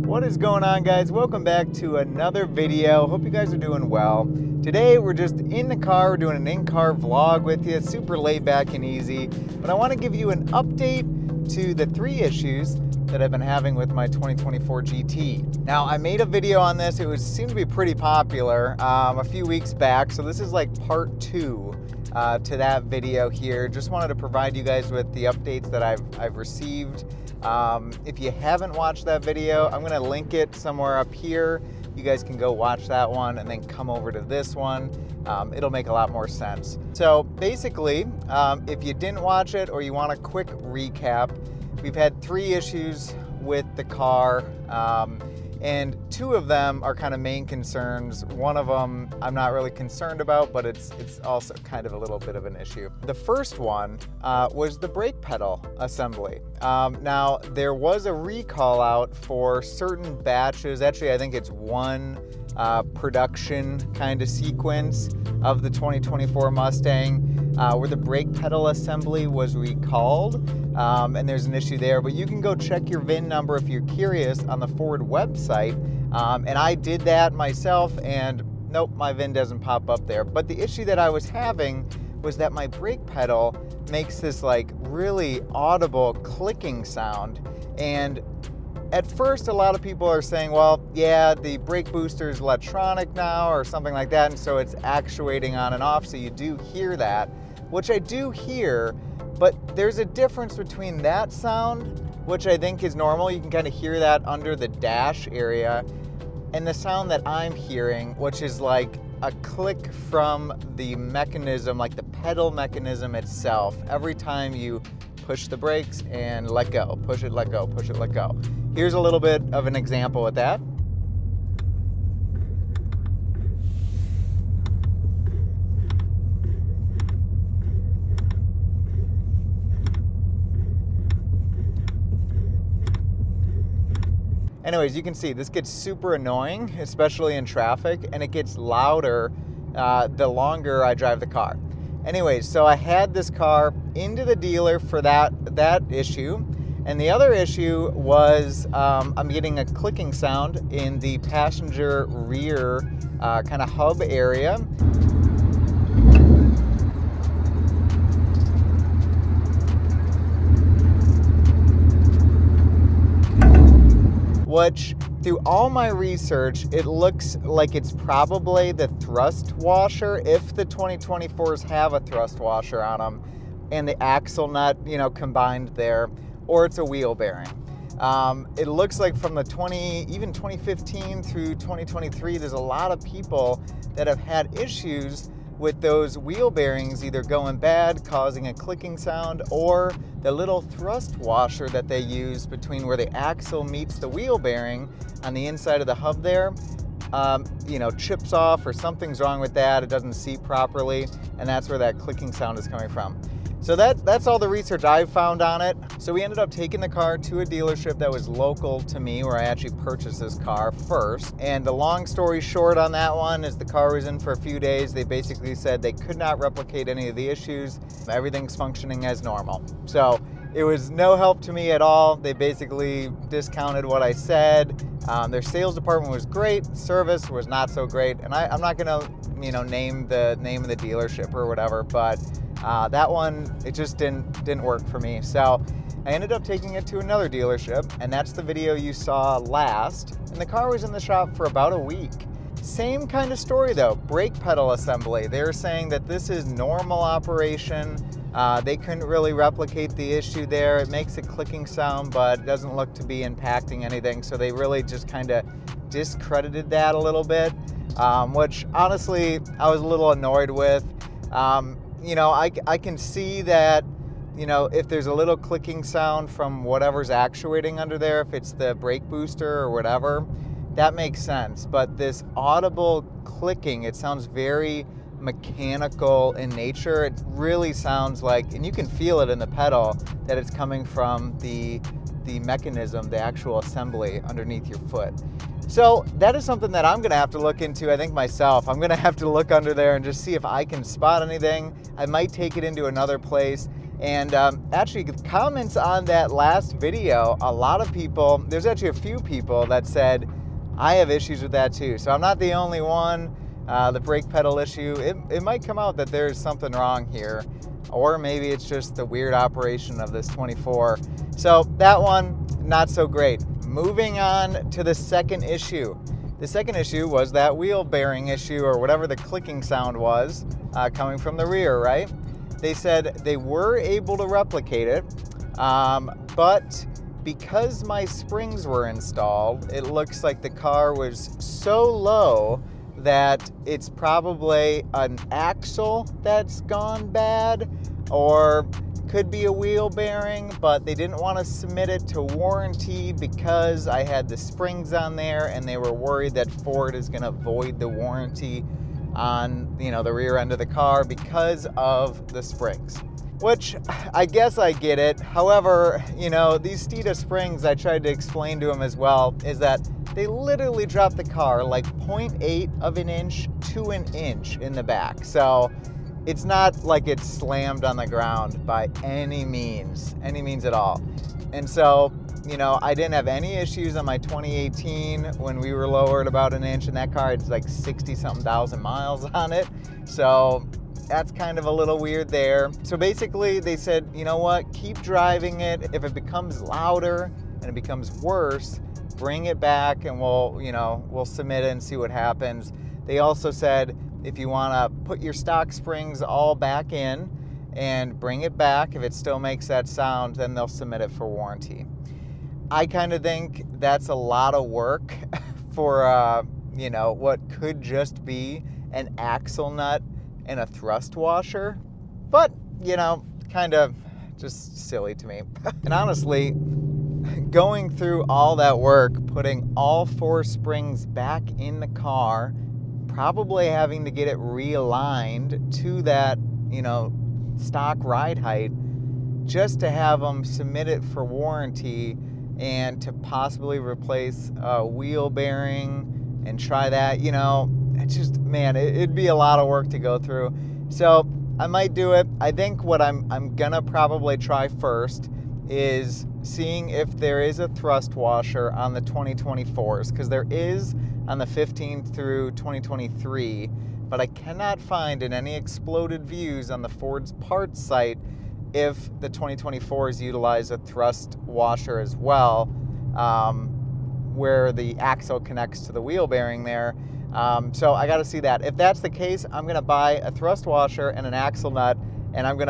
What is going on, guys? Welcome back to another video. Hope you guys are doing well. Today we're just in the car. We're doing an in-car vlog with you, super laid back and easy. But I want to give you an update to the 3 issues that I've been having with my 2024 GT. Now, I made a video on this. It seemed to be pretty popular a few weeks back. So this is like part 2 to that video here. Just wanted to provide you guys with the updates that I've received. If you haven't watched that video, I'm gonna link it somewhere up here. You guys can go watch that one and then come over to this one. It'll make a lot more sense. So basically, if you didn't watch it or you want a quick recap, we've had 3 issues with the car, and 2 of them are kind of main concerns. One of them I'm not really concerned about, but it's also kind of a little bit of an issue. The first one was the brake pedal assembly. Now, there was a recall out for certain batches. Actually, I think it's one production kind of sequence of the 2024 Mustang where the brake pedal assembly was recalled. And there's an issue there, but you can go check your VIN number if you're curious on the Ford website. And I did that myself, and nope, my VIN doesn't pop up there. But the issue that I was having was that my brake pedal makes this like really audible clicking sound. And at first, a lot of people are saying, well, yeah, the brake booster is electronic now or something like that, and so it's actuating on and off, so you do hear that, which I do hear. But there's a difference between that sound, which I think is normal. You can kind of hear that under the dash area, and the sound that I'm hearing, which is like a click from the mechanism, like the pedal mechanism itself. Every time you push the brakes and let go, push it, let go, push it, let go. Here's a little bit of an example with that. Anyways, you can see this gets super annoying, especially in traffic, and it gets louder the longer I drive the car. Anyways, so I had this car into the dealer for that issue, and the other issue was I'm getting a clicking sound in the passenger rear kind of hub area. Which, through all my research, it looks like it's probably the thrust washer, if the 2024s have a thrust washer on them, and the axle nut, combined there, or it's a wheel bearing. It looks like from the 2015 through 2023, there's a lot of people that have had issues with those wheel bearings either going bad, causing a clicking sound, or the little thrust washer that they use between where the axle meets the wheel bearing on the inside of the hub there, chips off, or something's wrong with that. It doesn't seat properly, and that's where that clicking sound is coming from. So that's all the research I've found on it. So we ended up taking the car to a dealership that was local to me, where I actually purchased this car first. And the long story short on that one is the car was in for a few days. They basically said they could not replicate any of the issues. Everything's functioning as normal. So it was no help to me at all. They basically discounted what I said. Their sales department was great. Service was not so great. And I'm not gonna, name the name of the dealership or whatever, but that one, it just didn't work for me. So I ended up taking it to another dealership, and that's the video you saw last. And the car was in the shop for about a week. Same kind of story though, brake pedal assembly. They were saying that this is normal operation. They couldn't really replicate the issue there. It makes a clicking sound, but it doesn't look to be impacting anything. So they really just kind of discredited that a little bit, which honestly, I was a little annoyed with. I can see that, if there's a little clicking sound from whatever's actuating under there, if it's the brake booster or whatever, that makes sense. But this audible clicking, it sounds very mechanical in nature. It really sounds like, and you can feel it in the pedal, that it's coming from the mechanism, the actual assembly underneath your foot. So that is something that I'm gonna have to look into, I think myself. I'm gonna have to look under there and just see if I can spot anything. I might take it into another place And actually, the comments on that last video, a lot of people, there's actually a few people that said, I have issues with that too. So I'm not the only one. The brake pedal issue, it might come out that there's something wrong here, or maybe it's just the weird operation of this 24. So that one, not so great. Moving on to the second issue. The second issue was that wheel bearing issue, or whatever the clicking sound was, coming from the rear, right? They said they were able to replicate it, but because my springs were installed, it looks like the car was so low that it's probably an axle that's gone bad, or could be a wheel bearing, but they didn't want to submit it to warranty because I had the springs on there, and they were worried that Ford is going to void the warranty on, you know, the rear end of the car because of the springs. Which, I guess I get it. However, you know, these Steeda springs, I tried to explain to him as well, is that they literally drop the car like 0.8 of an inch to an inch in the back. So it's not like it's slammed on the ground by any means at all. And so, you know, I didn't have any issues on my 2018 when we were lowered about an inch, and that car had like 60-something thousand miles on it. So that's kind of a little weird there. So basically they said, you know what, keep driving it. If it becomes louder and it becomes worse, bring it back and we'll submit it and see what happens. They also said, if you want to put your stock springs all back in and bring it back, if it still makes that sound, then they'll submit it for warranty. I kind of think that's a lot of work for, you know, what could just be an axle nut and a thrust washer, but, you know, kind of just silly to me. And honestly, going through all that work, putting all 4 springs back in the car, probably having to get it realigned to that, you know, stock ride height, just to have them submit it for warranty and to possibly replace a wheel bearing and try that, you know, it's just, man, it'd be a lot of work to go through. So I might do it. I think what I'm gonna probably try first is seeing if there is a thrust washer on the 2024s, because there is on the 15 through 2023, but I cannot find in any exploded views on the Ford's parts site if the 2024s utilize a thrust washer as well, where the axle connects to the wheel bearing there. So I got to see that. If that's the case, I'm going to buy a thrust washer and an axle nut, and I'm going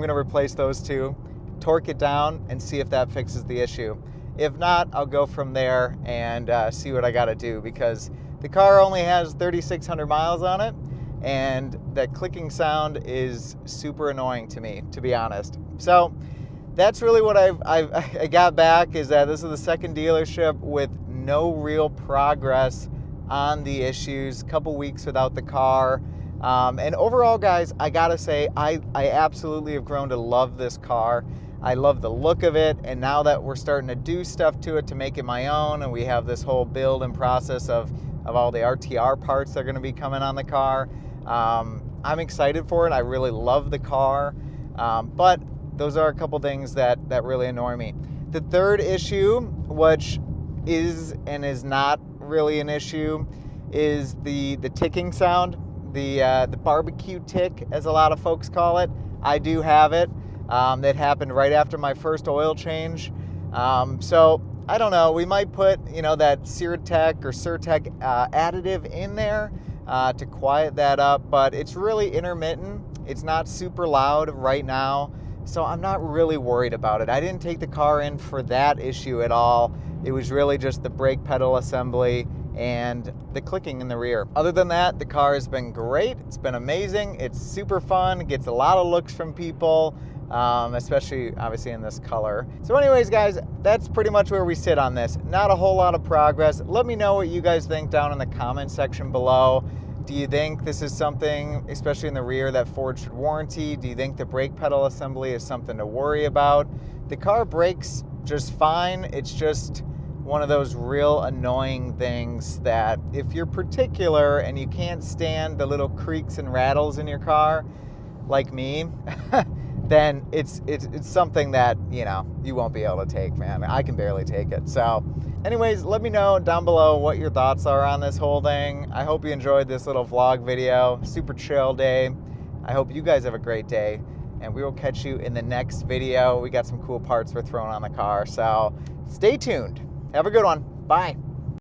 to replace those two, torque it down, and see if that fixes the issue. If not, I'll go from there and see what I got to do, because the car only has 3,600 miles on it, and that clicking sound is super annoying to me, to be honest. So that's really what I got back, is that this is the second dealership with no real progress on the issues, couple weeks without the car. And overall, guys, I gotta say, I absolutely have grown to love this car. I love the look of it, and now that we're starting to do stuff to it to make it my own, and we have this whole build and process of all the RTR parts that are gonna be coming on the car, I'm excited for it. I really love the car, but those are a couple things that really annoy me. The third issue, which is and is not really an issue, is the ticking sound, the barbecue tick, as a lot of folks call it. I do have it. That happened right after my first oil change. So I don't know, we might put, you know, that Sirtec or Sirtec additive in there to quiet that up, but it's really intermittent. It's not super loud right now, so I'm not really worried about it. I didn't take the car in for that issue at all. It was really just the brake pedal assembly and the clicking in the rear. Other than that, the car has been great. It's been amazing. It's super fun. It gets a lot of looks from people, especially obviously in this color. So anyways, guys, that's pretty much where we sit on this. Not a whole lot of progress. Let me know what you guys think down in the comment section below. Do you think this is something, especially in the rear, that Ford should warranty? Do you think the brake pedal assembly is something to worry about? The car brakes just fine. It's just one of those real annoying things that if you're particular and you can't stand the little creaks and rattles in your car, like me, then it's something that, you know, you won't be able to take, man. I can barely take it. So anyways, let me know down below what your thoughts are on this whole thing. I hope you enjoyed this little vlog video. Super chill day. I hope you guys have a great day, and we will catch you in the next video. We got some cool parts we're throwing on the car, so stay tuned. Have a good one. Bye.